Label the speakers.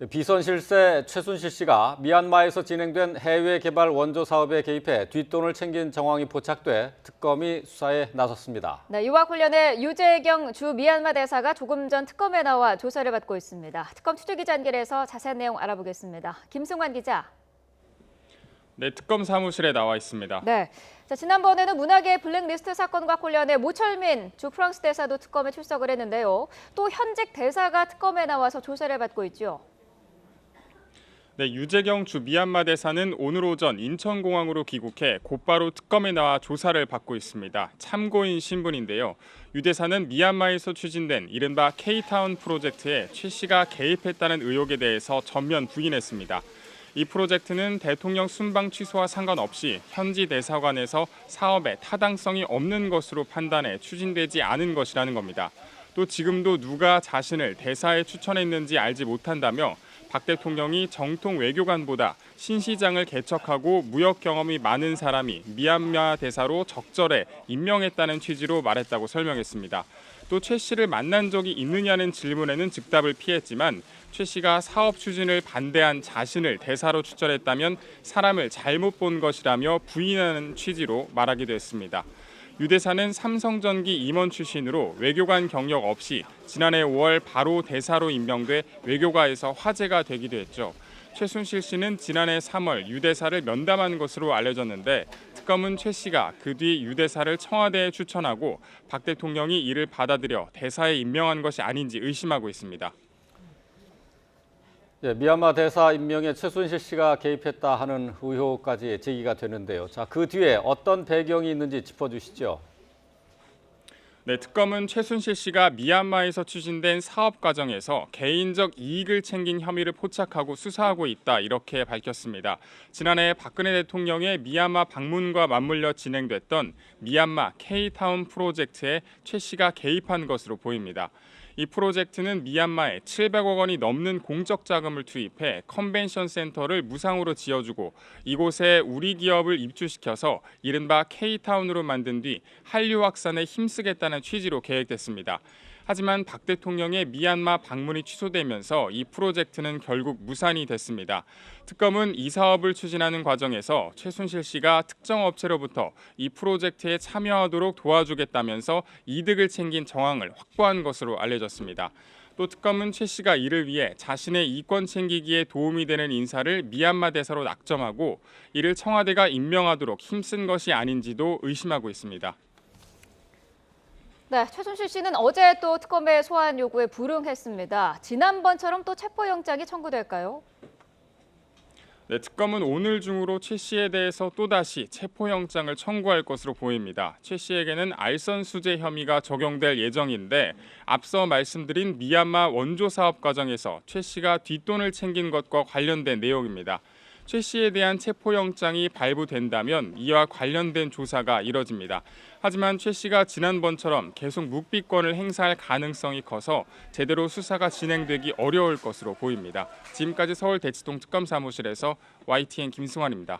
Speaker 1: 비선 실세 최순실 씨가 미얀마에서 진행된 해외 개발 원조 사업에 개입해 뒷돈을 챙긴 정황이 포착돼 특검이 수사에 나섰습니다.
Speaker 2: 네, 이와 관련해 유재경 주 미얀마 대사가 조금 전 특검에 나와 조사를 받고 있습니다. 특검 취재기자 연결해서 자세한 내용 알아보겠습니다. 김승환 기자.
Speaker 3: 네, 특검 사무실에 나와 있습니다.
Speaker 2: 네, 지난번에는 문화계 블랙리스트 사건과 관련해 모철민 주 프랑스 대사도 특검에 출석을 했는데요. 또 현직 대사가 특검에 나와서 조사를 받고 있죠.
Speaker 3: 네, 유재경 주 미얀마 대사는 오늘 오전 인천공항으로 귀국해 곧바로 특검에 나와 조사를 받고 있습니다. 참고인 신분인데요. 유 대사는 미얀마에서 추진된 이른바 K-타운 프로젝트에 최 씨가 개입했다는 의혹에 대해서 전면 부인했습니다. 이 프로젝트는 대통령 순방 취소와 상관없이 현지 대사관에서 사업에 타당성이 없는 것으로 판단해 추진되지 않은 것이라는 겁니다. 또 지금도 누가 자신을 대사에 추천했는지 알지 못한다며 박 대통령이 정통 외교관보다 신 시장을 개척하고 무역 경험이 많은 사람이 미얀마 대사로 적절해 임명했다는 취지로 말했다고 설명했습니다. 또 최 씨를 만난 적이 있느냐는 질문에는 즉답을 피했지만 최 씨가 사업 추진을 반대한 자신을 대사로 추천했다면 사람을 잘못 본 것이라며 부인하는 취지로 말하기도 했습니다. 유 대사는 삼성전기 임원 출신으로 외교관 경력 없이 지난해 5월 바로 대사로 임명돼 외교가에서 화제가 되기도 했죠. 최순실 씨는 지난해 3월 유 대사를 면담한 것으로 알려졌는데 특검은 최 씨가 그 뒤 유 대사를 청와대에 추천하고 박 대통령이 이를 받아들여 대사에 임명한 것이 아닌지 의심하고 있습니다.
Speaker 1: 미얀마 대사 임명에 최순실 씨가 개입했다 하는 의혹까지 제기가 되는데요. 그 뒤에 어떤 배경이 있는지 짚어주시죠.
Speaker 3: 네, 특검은 최순실 씨가 미얀마에서 추진된 사업 과정에서 개인적 이익을 챙긴 혐의를 포착하고 수사하고 있다 이렇게 밝혔습니다. 지난해 박근혜 대통령의 미얀마 방문과 맞물려 진행됐던 미얀마 K-타운 프로젝트에 최 씨가 개입한 것으로 보입니다. 이 프로젝트는 미얀마에 700억 원이 넘는 공적 자금을 투입해 컨벤션 센터를 무상으로 지어주고 이곳에 우리 기업을 입주시켜서 이른바 K-타운으로 만든 뒤 한류 확산에 힘쓰겠다는 취지로 계획됐습니다. 하지만 박 대통령의 미얀마 방문이 취소되면서 이 프로젝트는 결국 무산이 됐습니다. 특검은 이 사업을 추진하는 과정에서 최순실 씨가 특정 업체로부터 이 프로젝트에 참여하도록 도와주겠다면서 이득을 챙긴 정황을 확보한 것으로 알려졌습니다. 또 특검은 최 씨가 이를 위해 자신의 이권 챙기기에 도움이 되는 인사를 미얀마 대사로 낙점하고 이를 청와대가 임명하도록 힘쓴 것이 아닌지도 의심하고 있습니다.
Speaker 2: 네, 최순실 씨는 어제 또 특검의 소환 요구에 불응했습니다. 지난번처럼 또 체포영장이 청구될까요?
Speaker 3: 네, 특검은 오늘 중으로 최 씨에 대해서 또다시 체포영장을 청구할 것으로 보입니다. 최 씨에게는 알선수재 혐의가 적용될 예정인데 앞서 말씀드린 미얀마 원조 사업 과정에서 최 씨가 뒷돈을 챙긴 것과 관련된 내용입니다. 최 씨에 대한 체포영장이 발부된다면 이와 관련된 조사가 이뤄집니다. 하지만 최 씨가 지난번처럼 계속 묵비권을 행사할 가능성이 커서 제대로 수사가 진행되기 어려울 것으로 보입니다. 지금까지 서울 대치동 특검 사무실에서 YTN 김승환입니다.